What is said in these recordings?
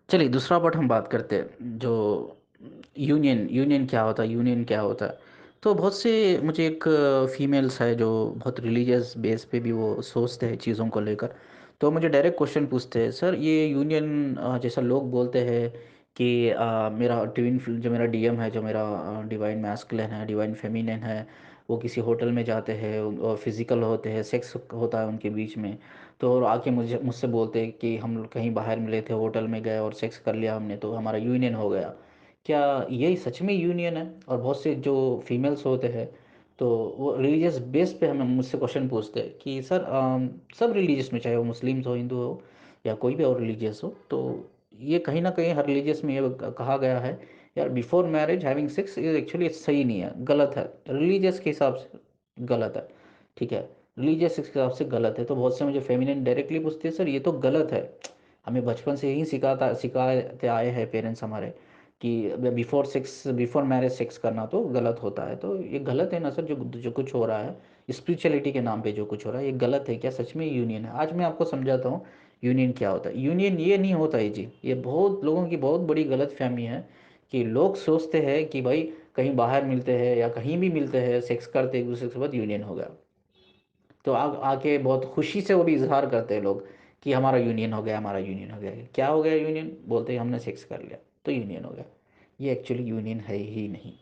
चलिए दूसरा पार्ट हम बात करते हैं जो यूनियन यूनियन क्या होता है, यूनियन क्या होता है। तो बहुत से मुझे एक फीमेल्स है जो बहुत रिलीजियस बेस पे भी वो सोचते हैं चीज़ों को लेकर। तो मुझे डायरेक्ट क्वेश्चन पूछते हैं, सर ये यूनियन जैसा लोग बोलते हैं कि मेरा ट्विन जो मेरा डीएम है, जो मेरा डिवाइन मैस्कुलिन है, डिवाइन फेमिनिन है, वो किसी होटल में जाते हैं और फिजिकल होते हैं, सेक्स होता है उनके बीच में। तो और आके मुझसे बोलते हैं कि हम लोग कहीं बाहर मिले थे, होटल में गए और सेक्स कर लिया हमने, तो हमारा यूनियन हो गया। क्या यही सच में यूनियन है? और बहुत से जो फीमेल्स होते हैं तो वो रिलीजियस बेस पे हमें मुझसे क्वेश्चन पूछते हैं कि सर सब रिलीजियस में, चाहे वो मुस्लिम्स हो, हिंदू हो या कोई भी और रिलीजियस हो, तो ये कहीं ना कहीं हर रिलीजियस में ये कहा गया है यार, before marriage having sex is actually सही नहीं है, गलत है, रिलीजियस के हिसाब से गलत है। ठीक है, रिलीजियस के हिसाब से गलत है। तो बहुत से मुझे फेमिनिन डायरेक्टली पूछते हैं, सर ये तो गलत है, हमें बचपन से ही सिखाते आए हैं पेरेंट्स हमारे कि बिफोर मैरिज सेक्स करना तो गलत होता है। तो ये गलत है ना सर, जो जो कुछ हो रहा है स्पिरिचुअलिटी के नाम पे जो कुछ हो रहा है, ये गलत है क्या? सच में यूनियन है? आज मैं आपको समझाता हूँ यूनियन क्या होता है। यूनियन ये नहीं होता है जी, ये बहुत लोगों की बहुत बड़ी गलत फहमी है कि लोग सोचते हैं कि भाई कहीं बाहर मिलते हैं या कहीं भी मिलते हैं, सेक्स करते एक दूसरे के बाद यूनियन हो गया। तो आके बहुत खुशी से वो भी इजहार करते हैं लोग कि हमारा यूनियन हो गया, हमारा यूनियन हो गया। क्या हो गया यूनियन? बोलते हैं हमने सेक्स कर लिया तो यूनियन हो गया। ये एक्चुअली यूनियन है ही नहीं,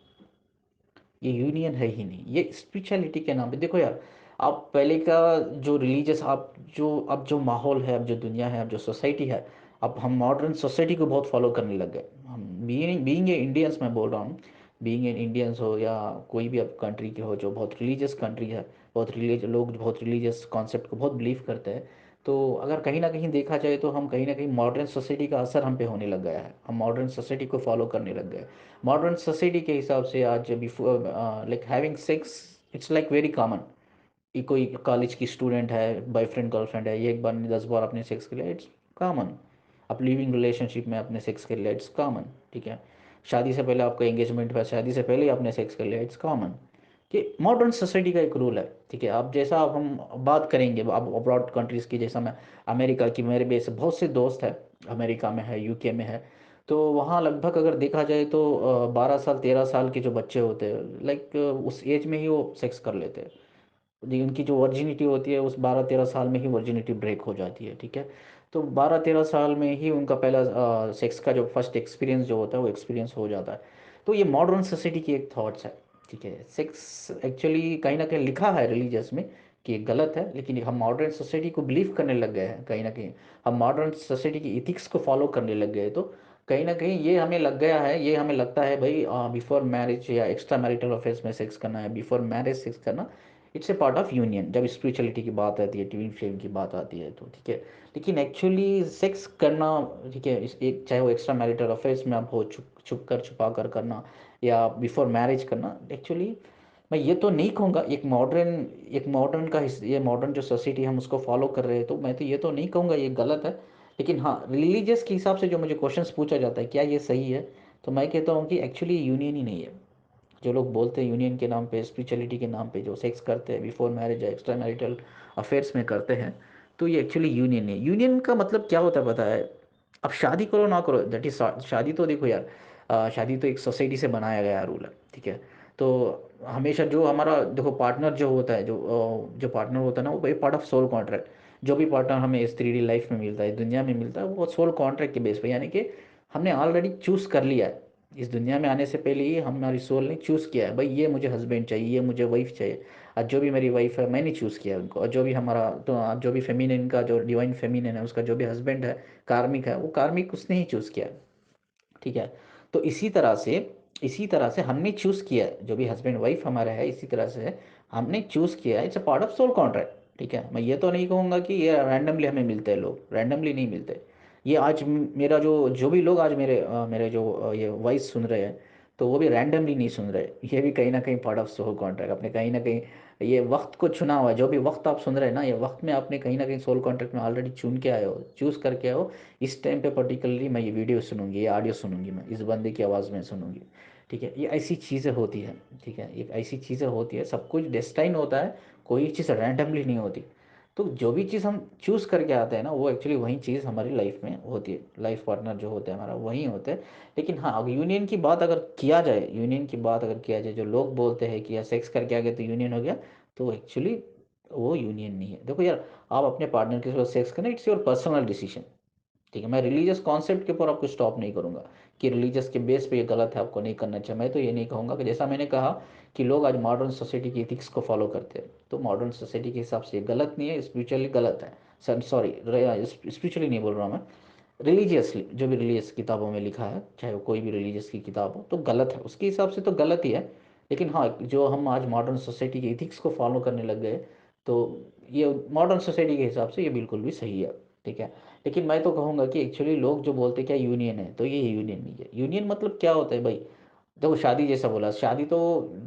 ये यूनियन है ही नहीं, ये स्पिरिचुअलिटी के नाम पे। देखो यार, आप पहले का जो रिलीजियस, आप जो अब जो माहौल है, अब जो दुनिया है, अब जो सोसाइटी है, अब हम मॉडर्न सोसाइटी को बहुत फॉलो करने लग गए। हम बीइंग ए इंडियंस, मैं बोल रहा हूँ, बीइंग एन इंडियंस हो या कोई भी अब कंट्री के हो जो बहुत रिलीजियस कंट्री है, बहुत रिलीज लोग जो बहुत रिलीजियस कॉन्सेप्ट को बहुत बिलीव करते हैं। तो अगर कहीं ना कहीं देखा जाए तो हम कहीं ना कहीं मॉडर्न सोसाइटी का असर हम पे होने लग गया है, हम मॉडर्न सोसाइटी को फॉलो करने लग गए। मॉडर्न सोसाइटी के हिसाब से आज before like having sex it's like very common. ये कोई कॉलेज की स्टूडेंट है, बॉयफ्रेंड गर्लफ्रेंड है, ये एक बार नहीं 10 बार अपने सेक्स कर लिया, इट्स कॉमन। आप लिविंग रिलेशनशिप में अपने सेक्स कर लिया, इट्स कॉमन। ठीक है, शादी से पहले आपका एंगेजमेंट हुआ, शादी से पहले ही आपने सेक्स कर लिया, इट्स कॉमन। कि मॉडर्न सोसाइटी का एक रूल है। ठीक है, अब जैसा अब हम बात करेंगे अब अब्रॉड कंट्रीज़ की, जैसा मैं अमेरिका की, मेरे बेस बहुत से दोस्त है अमेरिका में है, यूके में है। तो वहाँ लगभग अगर देखा जाए तो 12 साल 13 साल के जो बच्चे होते हैं, लाइक उस एज में ही वो सेक्स कर लेते हैं। जी, उनकी जो वर्जिनिटी होती है उस 12 13 साल में ही वर्जिनिटी ब्रेक हो जाती है। ठीक है, तो 12 13 साल में ही उनका पहला सेक्स का जो फर्स्ट एक्सपीरियंस जो होता है वो एक्सपीरियंस हो जाता है। तो ये मॉडर्न सोसाइटी की एक थॉट्स है। ठीक है, सेक्स एक्चुअली कहीं ना कहीं लिखा है रिलीजियस में कि ये गलत है, लेकिन हम मॉडर्न सोसाइटी को बिलीव करने लग गए हैं कहीं ना कहीं, हम मॉडर्न सोसाइटी की इथिक्स को फॉलो करने लग गए। तो कहीं ना कहीं ये हमें लग गया है, ये हमें लगता है भाई बिफोर मैरिज या एक्स्ट्रा मैरिटल अफेयर्स में सेक्स करना है, बिफोर मैरिज सेक्स करना, it's a part of union. जब स्पिरिचुअलिटी की बात आती है, ट्विन फ्लेम की बात आती है तो ठीक है। लेकिन एक्चुअली सेक्स करना, ठीक है, एक चाहे वो एक्स्ट्रा मैरिटल अफेयर्स में आप हो, छुप कर छुपा कर करना या बिफोर मैरिज करना, एक्चुअली मैं ये तो नहीं कहूँगा एक मॉडर्न का ये मॉडर्न जो सोसाइटी हम उसको फॉलो कर रहे हैं, तो मैं तो ये तो नहीं कहूँगा ये गलत है। लेकिन हाँ, रिलीजियस के हिसाब से जो मुझे क्वेश्चंस पूछा जाता है क्या ये सही है, तो मैं कहता हूँ कि एक्चुअली यूनियन ही नहीं है। जो लोग बोलते हैं यूनियन के नाम पे, स्पिरिचुअलिटी के नाम पे जो सेक्स करते हैं बिफोर मैरिज या एक्स्ट्रा मैरिटल अफेयर्स में करते हैं, तो ये एक्चुअली यूनियन है। यूनियन का मतलब क्या होता है पता है? अब शादी करो ना करो, दैट इज शादी तो देखो यार, शादी तो एक सोसाइटी से बनाया गया रूल है। ठीक है, तो हमेशा जो हमारा देखो पार्टनर जो होता है, जो पार्टनर होता है ना, वो पार्ट ऑफ सोल कॉन्ट्रैक्ट। जो भी पार्टनर हमें इस 3D लाइफ में मिलता है, दुनिया में मिलता है, वो सोल कॉन्ट्रैक्ट के बेस पे, यानी कि हमने ऑलरेडी चूज कर लिया है। इस दुनिया में आने से पहले ही हमारी सोल ने चूज़ किया है भाई, ये मुझे हस्बैंड चाहिए, ये मुझे वाइफ चाहिए। आज जो भी मेरी वाइफ है मैंने चूज़ किया है उनको, और जो भी हमारा तो आज जो भी फेमिनिन का, जो डिवाइन फेमिनिन है उसका जो भी हस्बैंड है, कार्मिक है, वो कार्मिक उसने ही चूज़ किया है। ठीक है, तो इसी तरह से हमने चूज़ किया है, जो भी हस्बैंड वाइफ हमारा है, इसी तरह से हमने चूज़ किया है, it's a part of soul contract. ठीक है, मैं ये तो नहीं कहूँगा कि ये रैंडमली हमें मिलते हैं, लोग रैंडमली नहीं मिलते। ये आज मेरा जो भी लोग आज मेरे जो ये वॉइस सुन रहे हैं, तो वो भी रैंडमली नहीं सुन रहे, ये भी कहीं ना कहीं पार्ट ऑफ सोल कॉन्ट्रैक्ट। अपने कहीं ना कहीं ये वक्त को चुना हुआ है, जो भी वक्त आप सुन रहे हैं ना, ये वक्त में आपने कहीं ना कहीं सोल कॉन्ट्रैक्ट में ऑलरेडी चुन के आए हो, चूज़ करके आए हो। इस टाइम पे पर्टिकुलरली मैं ये वीडियो सुनूंगी, ये ऑडियो सुनूंगी, मैं इस बंदे की आवाज़ में सुनूंगी। ठीक है, ये ऐसी चीज़ें होती है। ठीक है, ये ऐसी चीज़ें होती है, सब कुछ डेस्टाइन होता है, कोई चीज़ रैंडमली नहीं होती। तो जो भी चीज़ हम चूज़ करके आते हैं ना, वो एक्चुअली वही चीज़ हमारी लाइफ में होती है, लाइफ पार्टनर जो होते हैं हमारा वही होते हैं। लेकिन हाँ, अगर यूनियन की बात अगर किया जाए, यूनियन की बात अगर किया जाए, जो लोग बोलते हैं कि यार सेक्स करके आ गए तो यूनियन हो गया, तो एक्चुअली वो यूनियन नहीं है। देखो यार, आप अपने पार्टनर के साथ सेक्स करें, इट्स योर पर्सनल डिसीजन। ठीक है, मैं रिलीजियस कॉन्सेप्ट के ऊपर आपको स्टॉप नहीं करूंगा कि रिलीजियस के बेस पे ये गलत है, आपको नहीं करना चाहिए। मैं तो ये नहीं कहूंगा कि जैसा मैंने कहा कि लोग आज मॉडर्न सोसाइटी की एथिक्स को फॉलो करते हैं, तो मॉडर्न सोसाइटी के हिसाब से ये गलत नहीं है, स्पिरिचुअली गलत है। सॉरी, स्पिरिचुअली नहीं बोल रहा हूँ मैं, रिलीजियसली जो भी रिलीजियस किताबों में लिखा है, चाहे वो कोई भी रिलीजियस की किताब हो, तो गलत है, उसके हिसाब से तो गलत ही है। लेकिन हाँ, जो हम आज मॉडर्न सोसाइटी की एथिक्स को फॉलो करने लग गए, तो ये मॉडर्न सोसाइटी के हिसाब से ये बिल्कुल भी सही है। ठीक है। लेकिन मैं तो कहूँगा कि एक्चुअली लोग जो बोलते हैं क्या यूनियन है, तो ये यूनियन नहीं है। यूनियन मतलब क्या होता है भाई? देखो, शादी जैसा बोला, शादी तो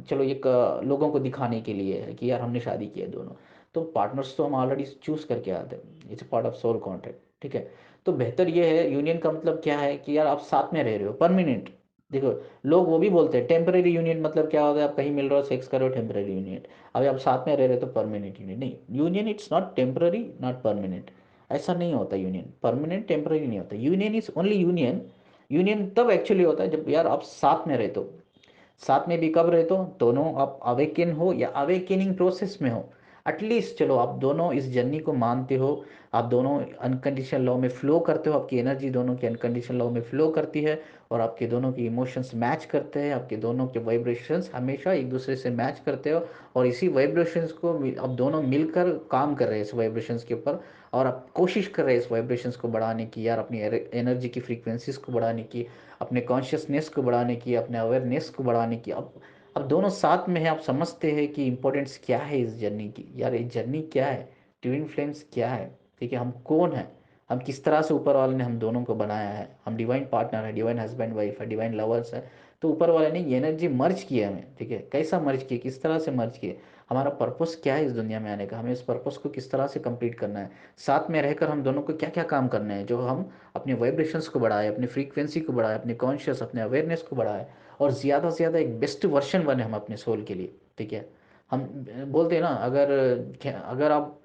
चलो एक लोगों को दिखाने के लिए है कि यार हमने शादी की है दोनों। तो पार्टनर्स तो हम ऑलरेडी चूज करके आते हैं, it's part of soul contract. ठीक है। तो बेहतर ये है, यूनियन का मतलब क्या है कि यार आप साथ में रह रहे हो परमानेंट। देखो, लोग वो भी बोलते हैं टेम्पररी यूनियन, मतलब क्या होता है, आप कहीं मिल रहे हो, सेक्स करो, टेम्पररी यूनियन। अभी आप साथ में रह रहे हो तो परमानेंट यूनियन नहीं। Union it's not temporary, not permanent. ऐसा नहीं होता, यूनियन परमानेंट टेम्पररी नहीं होता, union is only union. Union तब एक्चुअली होता है जब यार आप साथ में रहते हो। साथ में भी कब रहते हो? दोनों आप अवेकन हो या अवेकनिंग प्रोसेस में हो, एटलीस्ट चलो आप दोनों इस जर्नी को मानते हो। आप दोनों अनकंडीशनल लव में फ्लो करते हो, आपकी एनर्जी दोनों की अनकंडीशनल लव में फ्लो करती है, और आपके दोनों के इमोशंस मैच करते हैं, आपके दोनों के वाइब्रेशंस हमेशा एक दूसरे से मैच करते हो। और इसी वाइब्रेशंस को अब दोनों मिलकर काम कर रहे हैं इस वाइब्रेशंस के ऊपर, और आप कोशिश कर रहे हैं इस वाइब्रेशंस को बढ़ाने की, यार अपनी एनर्जी की फ्रीक्वेंसीज को बढ़ाने की, अपने कॉन्शियसनेस को बढ़ाने की, अपने अवेयरनेस को बढ़ाने की। अब दोनों साथ में है, आप समझते हैं कि इंपॉर्टेंस क्या है इस जर्नी की, यार ये जर्नी क्या है, ट्विन फ्लेम्स क्या है। ठीक है, हम कौन है, हम किस तरह से ऊपर वाले ने हम दोनों को बनाया है, हम डिवाइन पार्टनर है, डिवाइन हस्बैंड वाइफ है, डिवाइन लवर्स है। तो ऊपर वाले ने ये एनर्जी मर्ज किया हमें। ठीक है, कैसा मर्ज किया, किस तरह से मर्ज किया, हमारा पर्पस क्या है इस दुनिया में आने का, हमें इस पर्पस को किस तरह से कंप्लीट करना है। साथ में रहकर हम दोनों को क्या क्या काम करने हैं, जो हम अपने वाइब्रेशंस को बढ़ाए, अपनी फ्रीक्वेंसी को बढ़ाए, अपने कॉन्शियस, अपने अवेयरनेस को बढ़ाए, और ज़्यादा से ज़्यादा एक बेस्ट वर्जन बने हम अपने सोल के लिए। ठीक है। हम बोलते हैं ना, अगर आप,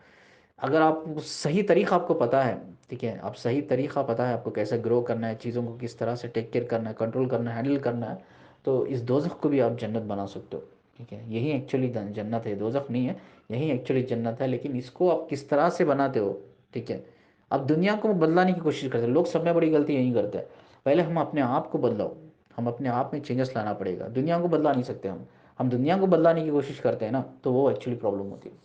अगर आप सही तरीका आपको पता है, ठीक है, आप सही तरीका पता है आपको कैसे ग्रो करना है, चीज़ों को किस तरह से टेक केयर करना है, कंट्रोल करना है, हैंडल करना है, तो इस दोजख को भी आप जन्नत बना सकते हो। ठीक है, यही एक्चुअली जन्नत है, दोजख नहीं है, यही एक्चुअली जन्नत है। लेकिन इसको आप किस तरह से बनाते हो? ठीक है। अब दुनिया को बदलाने की कोशिश करते हैं लोग, सब में बड़ी गलती यही करते हैं। पहले हम अपने आप को बदलाओ, हम अपने आप में चेंजेस लाना पड़ेगा, दुनिया को बदला नहीं सकते हम दुनिया को बदलाने की कोशिश करते हैं ना, तो वो एक्चुअली प्रॉब्लम होती है,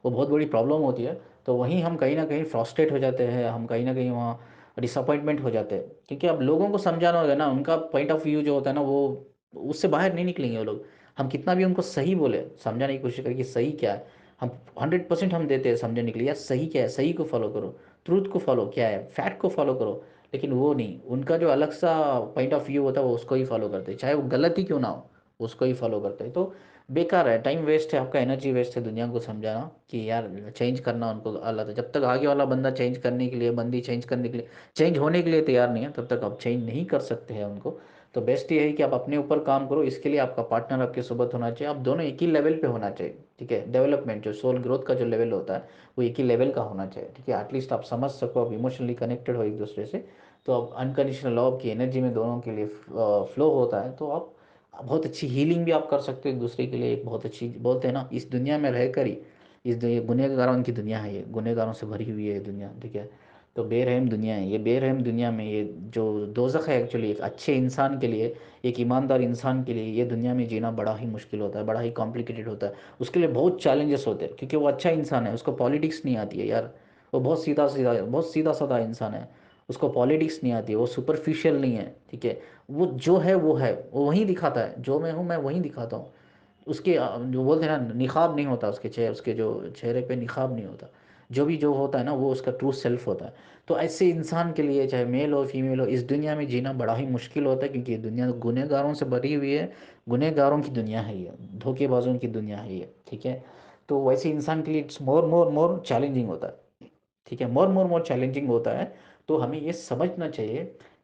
वो बहुत बड़ी प्रॉब्लम होती है। तो वहीं हम कहीं ना कहीं फ्रस्ट्रेट हो जाते हैं, हम कहीं ना कहीं वहाँ डिसअपॉइंटमेंट हो जाते हैं, क्योंकि अब लोगों को समझाना होगा ना, उनका पॉइंट ऑफ व्यू जो होता है ना, वो उससे बाहर नहीं निकलेंगे वो लोग। हम कितना भी उनको सही बोले, समझाने की कोशिश करें कि सही क्या है, हम 100% हम देते हैं समझने के लिए, यार सही क्या है, सही को फॉलो करो, ट्रूथ को फॉलो, क्या है फैक्ट को फॉलो करो। लेकिन वो नहीं, उनका जो अलग सा पॉइंट ऑफ व्यू होता है वो उसको ही फॉलो करते हैं, चाहे वो गलत ही क्यों ना हो, उसको ही फॉलो करते हैं। तो बेकार है, टाइम वेस्ट है, आपका एनर्जी वेस्ट है दुनिया को समझाना कि यार चेंज करना उनको अलग है। जब तक आगे वाला बंदा चेंज करने के लिए, बंदी चेंज करने के लिए, चेंज होने के लिए तैयार नहीं है, तब तक आप चेंज नहीं कर सकते हैं उनको। तो बेस्ट ये है कि आप अपने ऊपर काम करो, इसके लिए आपका पार्टनर आपके सोबत होना चाहिए, आप दोनों एक ही लेवल पे होना चाहिए। ठीक है, डेवलपमेंट जो सोल ग्रोथ का जो लेवल होता है वो एक ही लेवल का होना चाहिए। ठीक है, एटलीस्ट आप समझ सको, आप इमोशनली कनेक्टेड हो एक दूसरे से, तो आप अनकंडीशनल लव की एनर्जी में दोनों के लिए फ्लो होता है, तो आप बहुत अच्छी हीलिंग भी आप कर सकते हो एक दूसरे के लिए। एक बहुत अच्छी, बोलते हैं ना, इस दुनिया में रहकर ही, गुनहगारों की दुनिया है, ये गुनहगारों से भरी हुई है ये दुनिया। ठीक है, तो बेरहम दुनिया है ये, बेरहम दुनिया में ये जो दोजख है एक्चुअली, एक अच्छे इंसान के लिए, एक ईमानदार इंसान के लिए ये दुनिया में जीना बड़ा ही मुश्किल होता है, बड़ा ही कॉम्प्लिकेटेड होता है, उसके लिए बहुत चैलेंजेस होते हैं, क्योंकि वो अच्छा इंसान है, उसको पॉलिटिक्स नहीं आती है यार, वो बहुत सीधा साधा इंसान है, उसको पॉलिटिक्स नहीं आती है, वो सुपरफिशियल नहीं है। ठीक है, वो जो है वो है, वो वही दिखाता है, जो मैं हूँ मैं वही दिखाता हूँ। उसके जो बोलते हैं ना, निखाब नहीं होता उसके चेहरे, उसके जो चेहरे पे निखाब नहीं होता, जो भी जो होता है ना वो उसका ट्रू सेल्फ होता है। तो ऐसे इंसान के लिए, चाहे मेल हो फीमेल हो, इस दुनिया में जीना बड़ा ही मुश्किल होता है, क्योंकि ये दुनिया गुनहगारों से भरी हुई है, गुनहगारों की दुनिया है ये, धोखेबाजों की दुनिया है ये। ठीक है, तो वैसे इंसान के लिए it's more more more challenging होता है। ठीक है, मोर मोर मोर चैलेंजिंग होता है। तो हमें ये समझना चाहिए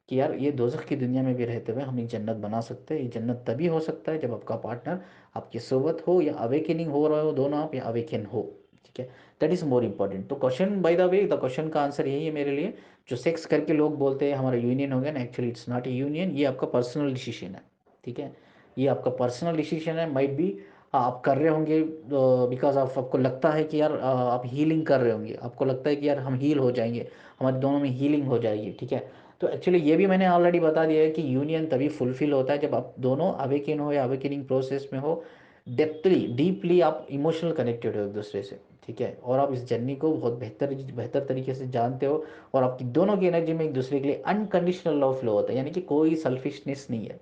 कि यार ये दोजख की दुनिया में भी रहते हुए हम एक जन्नत बना सकते हैं। ये जन्नत तभी हो सकता है जब आपका पार्टनर आपकी सोबत हो, या अवेकनिंग हो रहे हो दोनों आप, या अवेकन हो। ठीक है, दैट इज़ मोर इम्पोर्टेंट। तो question, by the way, the question का आंसर यही है मेरे लिए। जो सेक्स करके लोग बोलते हैं हमारा यूनियन हो गया ना, actually it's not A union, ये आपका पर्सनल डिसीजन है। ठीक है, ये आपका पर्सनल डिसीजन है। माइट बी आप कर रहे होंगे बिकॉज आपको लगता है कि यार आप हीलिंग कर रहे होंगे, आपको लगता है कि यार हम हील हो जाएंगे, हमारे दोनों में हीलिंग हो जाएगी। ठीक है, तो एक्चुअली ये भी मैंने ऑलरेडी बता दिया है कि यूनियन तभी फुलफिल होता है जब आप दोनों अवेकिन हो या अवेकिनिंग प्रोसेस में हो, डेप्थली डीपली आप इमोशनल कनेक्टेड हो एक दूसरे से। ठीक है, और आप इस जर्नी को बहुत बेहतर बेहतर तरीके से जानते हो, और आपकी दोनों की एनर्जी में एक दूसरे के लिए अनकंडीशनल लव फ्लो होता है, यानी कि कोई सेल्फिशनेस नहीं है,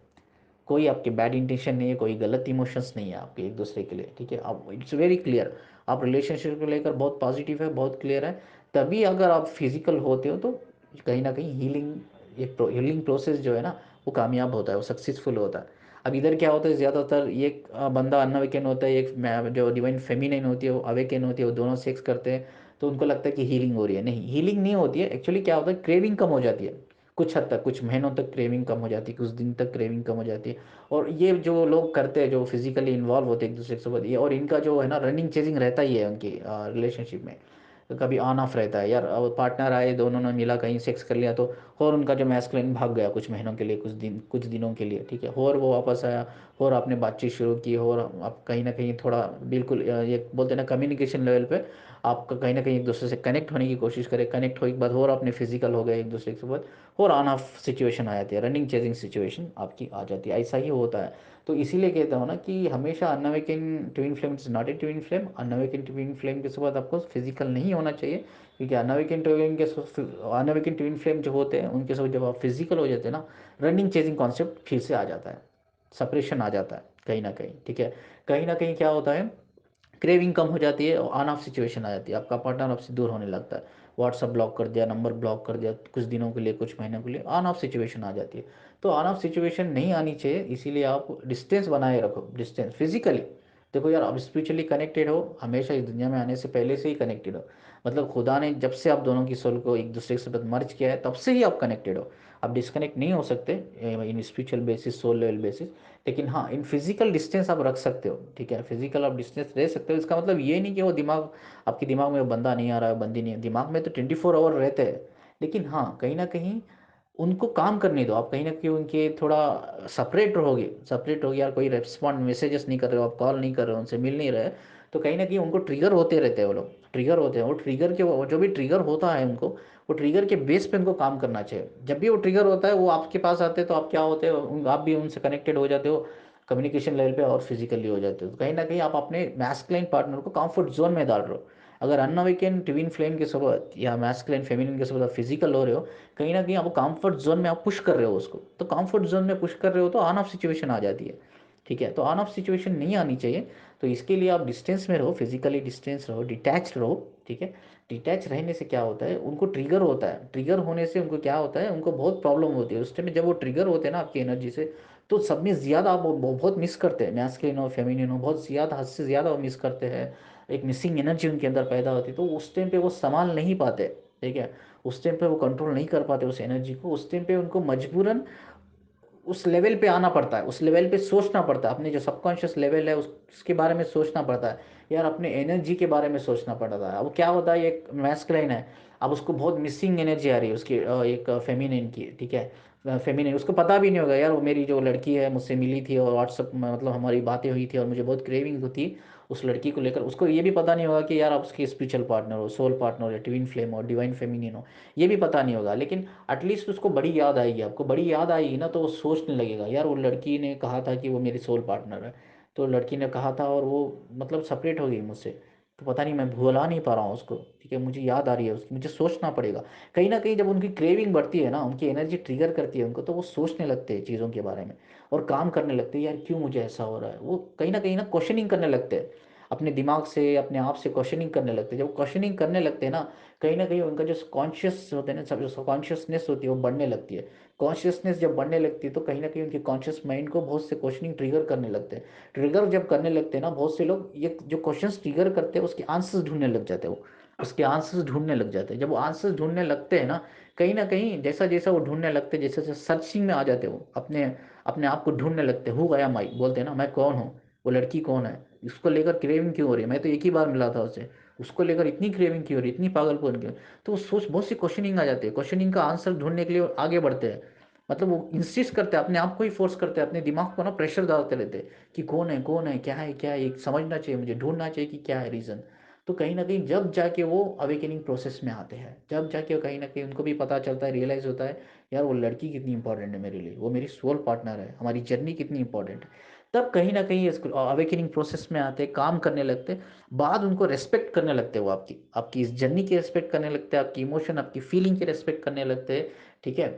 कोई आपके बैड इंटेंशन नहीं है, कोई गलत इमोशंस नहीं है आपके एक दूसरे के लिए। ठीक है, आप इट्स वेरी क्लियर, आप रिलेशनशिप को लेकर बहुत पॉजिटिव है, बहुत क्लियर है। तभी अगर आप फिजिकल होते हो तो कहीं ना कहीं हीलिंग, एक हीलिंग प्रोसेस जो है ना, वो कामयाब होता है, वो सक्सेसफुल होता है। अब इधर क्या होता है, ज़्यादातर ये बंदा अनअवेकन होता है, एक जो डिवाइन फेमिनिन होती है वो अवेकन होती है, वो दोनों सेक्स करते हैं, तो उनको लगता है कि हीलिंग हो रही है। नहीं, हीलिंग नहीं होती है। एक्चुअली क्या होता है, क्रेविंग कम हो जाती है, कुछ हद तक, कुछ महीनों तक क्रेविंग कम हो जाती है, कुछ दिन तक क्रेविंग कम हो जाती है। और ये जो लोग करते हैं, जो फिजिकली इन्वॉल्व होते हैं एक दूसरे के साथ, ये और इनका जो है ना रनिंग चेजिंग रहता ही है उनकी रिलेशनशिप में। तो कभी ऑन ऑफ रहता है यार, अब पार्टनर आए, दोनों ने मिला, कहीं सेक्स कर लिया तो, और उनका जो मैस्कुलिन भाग गया कुछ महीनों के लिए, कुछ दिनों के लिए। ठीक है, और वो वापस आया, और आपने बातचीत शुरू की, और आप कहीं ना कहीं थोड़ा बिल्कुल ये बोलते हैं ना कम्युनिकेशन लेवल पे आपका कहीं ना कहीं एक दूसरे से कनेक्ट होने की कोशिश करें, कनेक्ट होने के बाद और आपने फिजिकल हो गए एक दूसरे के साथ, और ऑन ऑफ सिचुएशन आ जाती है, रनिंग चेजिंग सिचुएशन आपकी आ जाती है, ऐसा ही होता है। तो इसीलिए कहता हूँ ना कि हमेशा unawakened twin flame is not a twin flame, unawakened twin flame के साथ आपको फिजिकल नहीं होना चाहिए, क्योंकि अनअवेकन ट्विन फ्लेम जो होते हैं उनके साथ जब आप फिजिकल हो जाते हैं ना, रनिंग चेजिंग कॉन्सेप्ट फिर से आ जाता है, सेपरेशन आ जाता है कहीं ना कहीं। ठीक है, कहीं ना कहीं क्या होता है, क्रेविंग कम हो जाती है और ऑन ऑफ सिचुएशन आ जाती है, आपका पार्टनर आपसे दूर होने लगता है, व्हाट्सअप ब्लॉक कर दिया, नंबर ब्लॉक कर दिया, कुछ दिनों के लिए, कुछ महीनों के लिए ऑन ऑफ सिचुएशन आ जाती है। तो ऑन ऑफ सिचुएशन नहीं आनी चाहिए, इसीलिए आप डिस्टेंस बनाए रखो, डिस्टेंस फिजिकली। देखो यार, आप स्पिरिचुअली कनेक्टेड हो, हमेशा इस दुनिया में आने से पहले से ही कनेक्टेड हो, मतलब खुदा ने जब से आप दोनों की सोल को एक दूसरे के साथ मर्ज किया है तब से ही आप कनेक्टेड हो। आप डिस्कनेक्ट नहीं हो सकते in spiritual basis, soul level basis. लेकिन हाँ, इन फिजिकल डिस्टेंस आप रख सकते हो। ठीक है, फिजिकल आप डिस्टेंस रह सकते हो, इसका मतलब ये नहीं कि वो दिमाग, आपके दिमाग में वो बंदा नहीं आ रहा है, बंदी नहीं है, दिमाग में तो 24 आवर रहते हैं। लेकिन हाँ, कहीं ना कहीं उनको काम करने दो, आप कहीं ना कहीं उनके थोड़ा सेपरेट रहोगे यार, कोई रेस्पॉन्ड मैसेजेस नहीं कर रहे हो, आप कॉल नहीं कर रहे हो, उनसे मिल नहीं रहे, तो कहीं ना कहीं उनको ट्रिगर होते रहते हैं, वो लोग ट्रिगर होते हैं, वो ट्रिगर के वो जो भी ट्रिगर होता है उनको, वो ट्रिगर के बेस पे उनको काम करना चाहिए। जब भी वो ट्रिगर होता है वो आपके पास आते हैं, तो आप क्या होते हो, आप भी उनसे कनेक्टेड हो जाते हो कम्युनिकेशन लेवल पे और फिजिकली हो जाते हो। तो कहीं ना कहीं आप अपने मैस्कुलिन पार्टनर को कंफर्ट जोन में डाल रहे हो। अगर अनअवेकन ट्विन फ्लेम के साथ या मैस्कुलिन फेमिनिन के साथ आप फिजिकल हो रहे हो, कहीं ना कहीं आप कंफर्ट जोन में आप पुश कर रहे हो उसको, तो कंफर्ट जोन में पुश कर रहे हो तो ऑन ऑफ सिचुएशन आ जाती है। ठीक है, तो ऑन ऑफ सिचुएशन नहीं आनी चाहिए। तो इसके लिए आप डिस्टेंस में रहो, फिजिकली डिस्टेंस रहो, डिटैच रहो। ठीक है, डिटैच रहने से क्या होता है, उनको ट्रिगर होता है, ट्रिगर होने से उनको क्या होता है, उनको बहुत प्रॉब्लम होती है उस टाइम में, जब वो ट्रिगर होते हैं ना आपकी एनर्जी से, तो सब में ज़्यादा आप बहुत मिस करते हैं, मैस्कुलिन और फेमिनिन हो, बहुत ज़्यादा, हद से ज़्यादा वो मिस करते हैं, एक मिसिंग एनर्जी उनके अंदर पैदा होती है, तो उस टाइम पे वो संभाल नहीं पाते। ठीक है, उस टाइम पे वो कंट्रोल नहीं कर पाते उस एनर्जी को, उस टाइम पे उनको मजबूरन उस लेवल पे आना पड़ता है, उस लेवल पे सोचना पड़ता है, अपने जो सबकॉन्शियस लेवल है उसके बारे में सोचना पड़ता है यार, अपने एनर्जी के बारे में सोचना पड़ता है। अब क्या होता है, एक मैस्कुलिन है, अब उसको बहुत मिसिंग एनर्जी आ रही है उसकी, एक फेमिनिन की। ठीक है, फेमिनिन, उसको पता भी नहीं होगा यार, वो मेरी जो लड़की है मुझसे मिली थी और व्हाट्सअप में मतलब हमारी बातें हुई थी और मुझे बहुत क्रेविंग होती उस लड़की को लेकर, उसको ये भी पता नहीं होगा कि यार आप उसकी स्पिरिचुअल पार्टनर हो, सोल पार्टनर हो, या ट्विन फ्लेम हो, डिवाइन फेमिनिन हो, ये भी पता नहीं होगा। लेकिन एटलीस्ट उसको बड़ी याद आएगी, आपको बड़ी याद आएगी ना, तो वो सोचने लगेगा यार वो लड़की ने कहा था कि वो मेरी सोल पार्टनर है, तो लड़की ने कहा था और वो मतलब सेपरेट हो गई मुझसे, तो पता नहीं, मैं भुला नहीं पा रहा हूँ उसको। ठीक है, मुझे याद आ रही है उसकी, मुझे सोचना पड़ेगा। कहीं ना कहीं जब उनकी क्रेविंग बढ़ती है ना, उनकी एनर्जी ट्रिगर करती है उनको, तो वो सोचने लगते हैं चीज़ों के बारे में और काम करने लगते हैं, यार क्यों मुझे ऐसा हो रहा है, वो कहीं ना क्वेश्चनिंग करने लगते हैं, अपने दिमाग से, अपने आप से क्वेश्चनिंग करने लगते हैं। जब क्वेश्चनिंग करने लगते हैं ना कहीं उनका जो कॉन्शियस होते हैं ना, सब जो कॉन्शियसनेस होती है वो बढ़ने लगती है। कॉन्शियसनेस जब बढ़ने लगती है तो कहीं ना कहीं उनके कॉन्शियस माइंड को बहुत से क्वेश्चनिंग ट्रिगर करने लगते हैं। ट्रिगर जब करने लगते हैं ना, बहुत से लोग ये जो क्वेश्चंस ट्रिगर करते हैं उसके आंसर्स ढूंढने लग जाते हैं, वो उसके आंसर्स ढूंढने लग जाते हैं। जब वो आंसर्स ढूंढने लगते हैं ना कहीं जैसा जैसा वो ढूंढने लगते हैं, जैसे जैसे सर्चिंग में आ जाते हैं, वो अपने अपने आप को ढूंढने लगते हैं, हु गया माई बोलते हैं ना, मैं कौन हूँ, वो लड़की कौन है, इसको लेकर क्रेविंग क्यों हो रही है, मैं तो एक ही बार मिला था उससे, उसको लेकर इतनी क्रेविंग क्यों हो रही है, इतनी पागलपन क्यों? तो वो सोच, बहुत सी क्वेश्चनिंग आ जाती है, क्वेश्चनिंग का आंसर ढूंढने के लिए वो आगे बढ़ते हैं। मतलब वो इंसिस्ट करते हैं, अपने आप को ही फोर्स करते हैं, अपने दिमाग को ना प्रेशर डालते रहते हैं कि कौन है, क्या है, ये समझना चाहिए मुझे, ढूंढना चाहिए कि क्या है रीज़न। तो कहीं ना कहीं जब जाके वो अवेकनिंग प्रोसेस में आते हैं, जब जाके कहीं ना कहीं उनको भी पता चलता है, रियलाइज़ होता है, यार वो लड़की कितनी इंपॉर्टेंट है मेरे लिए, वो मेरी सोल पार्टनर है, हमारी जर्नी कितनी इंपॉर्टेंट है। तब कहीं ना कहीं इस अवेकनिंग प्रोसेस में आते, काम करने लगते, बाद उनको रेस्पेक्ट करने लगते हैं, वो आपकी आपकी इस जर्नी की रेस्पेक्ट करने लगते हैं, आपकी इमोशन, आपकी फीलिंग की रेस्पेक्ट करने लगते हैं। ठीक है।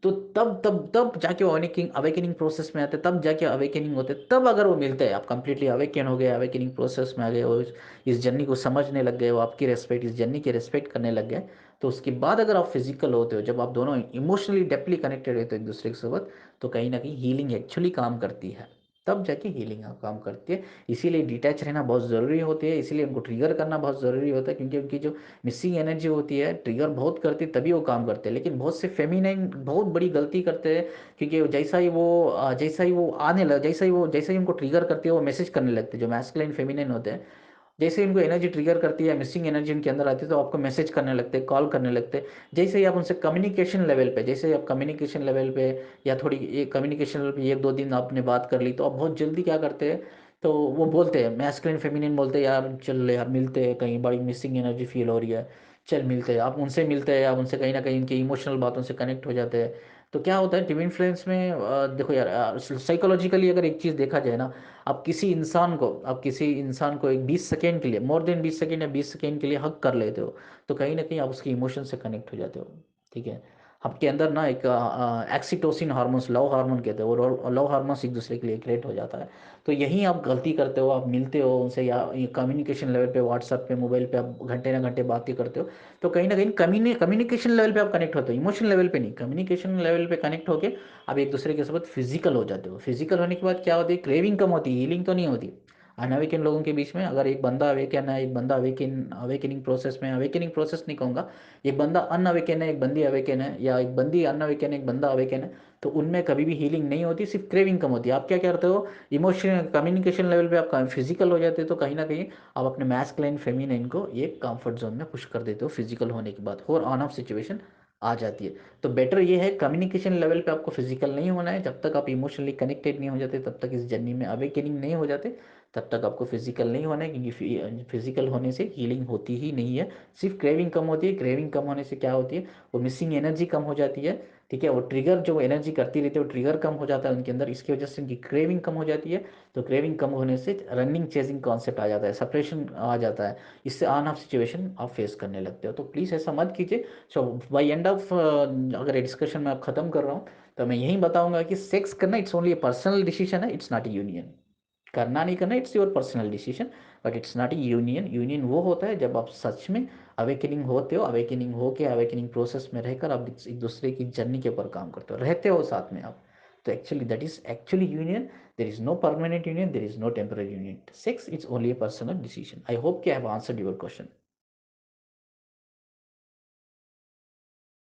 तो तब जाके वो अवेकनिंग अवेकनिंग प्रोसेस में आते, तब जाके अवेकनिंग होते, तब अगर वो मिलते हैं, आप कंप्लीटली अवेकन हो गए, अवेकनिंग प्रोसेस में आ गए, वो इस जर्नी को समझने लग गए, वो आपकी रेस्पेक्ट, इस जर्नी की रेस्पेक्ट करने लग गए। तो उसके बाद अगर आप फिजिकल होते हो, जब आप दोनों इमोशनली डेपली कनेक्टेड रहते हो एक दूसरे के साथ, तो कहीं ना कहीं हीलिंग एक्चुअली काम करती है, तब जाके हीलिंग काम करती है। इसीलिए डिटैच रहना बहुत ज़रूरी होती है, इसीलिए उनको ट्रिगर करना बहुत ज़रूरी होता है, क्योंकि उनकी जो मिसिंग एनर्जी होती है, ट्रिगर बहुत करती है तभी वो काम करते हैं। लेकिन बहुत से फेमिनाइन बहुत बड़ी गलती करते हैं, क्योंकि जैसा ही उनको ट्रिगर करती है, वो मैसेज करने लगते हैं, जो मैस्कुलिन फेमिनाइन होते हैं। जैसे ही उनको एनर्जी ट्रिगर करती है, मिसिंग एनर्जी उनके अंदर आती है, तो आपको मैसेज करने लगते हैं, कॉल करने लगते हैं। जैसे ही आप उनसे कम्युनिकेशन लेवल पे, जैसे ही आप कम्युनिकेशन लेवल पे या थोड़ी एक कम्युनिकेशन लेवल पे एक दो दिन आपने बात कर ली, तो आप बहुत जल्दी क्या करते हैं, तो वो बोलते हैं, मैस्कुलिन फेमिनिन बोलते हैं, यार चल यार मिलते हैं कहीं, बड़ी मिसिंग एनर्जी फील हो रही है, चल मिलते हैं। आप उनसे मिलते हैं, आप उनसे कहीं ना कहीं इनकी इमोशनल बातों से कनेक्ट हो जाते हैं। तो क्या होता है ट्विन फ्लेम्स में, देखो यार, साइकोलॉजिकली अगर एक चीज़ देखा जाए ना, आप किसी इंसान को एक 20 सेकेंड के लिए, मोर देन 20 सेकेंड या 20 सेकेंड के लिए हक कर लेते हो, तो कहीं ना कहीं आप उसके इमोशन से कनेक्ट हो जाते हो। ठीक है। आपके अंदर ना एक एक्सीटोसिन हार्मोन्स, लव हार्मोन कहते हैं, वो लव हार्मोन्स एक दूसरे के लिए क्रिएट हो जाता है। तो यही आप गलती करते हो, आप मिलते हो उनसे, या कम्युनिकेशन लेवल पे, व्हाट्सएप पे, मोबाइल पे आप घंटे ना घंटे बातें करते हो, तो कहीं ना कहीं कम्युनिकेशन लेवल पे आप कनेक्ट होते हो, इमोशन लेवल पे नहीं, कम्युनिकेशन लेवल पे कनेक्ट होके आप एक दूसरे के साथ फिजिकल हो जाते हो। फिजिकल होने के बाद क्या होती है, क्रेविंग कम होती है, हीलिंग तो नहीं होती। अनअवेकन लोगों के बीच में अगर एक बंदा अवेकन है, एक बंदा अवेकनिंग प्रोसेस में, अवेकनिंग प्रोसेस नहीं कहूँगा, एक बंदा अनअवेकन है, एक बंदी अवेकन है, या एक बंदी अनअवेकन है, एक बंदा अवेकन है, तो उनमें कभी भी हीलिंग नहीं होती, सिर्फ क्रेविंग कम होती है। आप क्या करते हो, इमोशन कम्युनिकेशन लेवल पे आप फिजिकल हो जाते हो, तो कहीं ना कहीं आप अपने मैस्कुलिन फेमिनिन को एक कंफर्ट जोन में पुश कर देते हो, फिजिकल होने के बाद और ऑन ऑफ सिचुएशन आ जाती है। तो बेटर ये है, कम्युनिकेशन लेवल पे आपको फिजिकल नहीं होना है, जब तक आप इमोशनली कनेक्टेड नहीं हो जाते, तब तक इस जर्नी में अवेकनिंग नहीं हो जाते, तब तक आपको फिजिकल नहीं होना है, क्योंकि फिजिकल होने से हीलिंग होती ही नहीं है, सिर्फ क्रेविंग कम होती है। क्रेविंग कम होने से क्या होती है, वो मिसिंग एनर्जी कम हो जाती है। ठीक है। वो ट्रिगर जो एनर्जी करती रहती है, वो ट्रिगर कम हो जाता है उनके अंदर, इसकी वजह से उनकी क्रेविंग कम हो जाती है। तो क्रेविंग कम होने से रनिंग चेजिंग कॉन्सेप्ट आ जाता है, सेपरेशन आ जाता है, इससे ऑन ऑफ सिचुएशन आप फेस करने लगते हो। तो प्लीज़ ऐसा मत कीजिए। सो बाई एंड ऑफ, अगर ये डिस्कशन मैं अब ख़त्म कर रहा हूँ, तो मैं यही बताऊंगा कि सेक्स करना it's only a personal decision है, इट्स नॉट ए यूनियन। करना नहीं करना it's your personal decision, but it's not A union. Union वो होता है जब आप सच में अवेकनिंग होते हो, अवेकनिंग होके अवेकनिंग प्रोसेस में रहकर आप एक दूसरे की जर्नी के ऊपर काम करते हो, रहते हो साथ में आप। तो actually that is actually union. There is no permanent union, there is no temporary union. Sex is only a personal decision. I hope कि I have answered your question.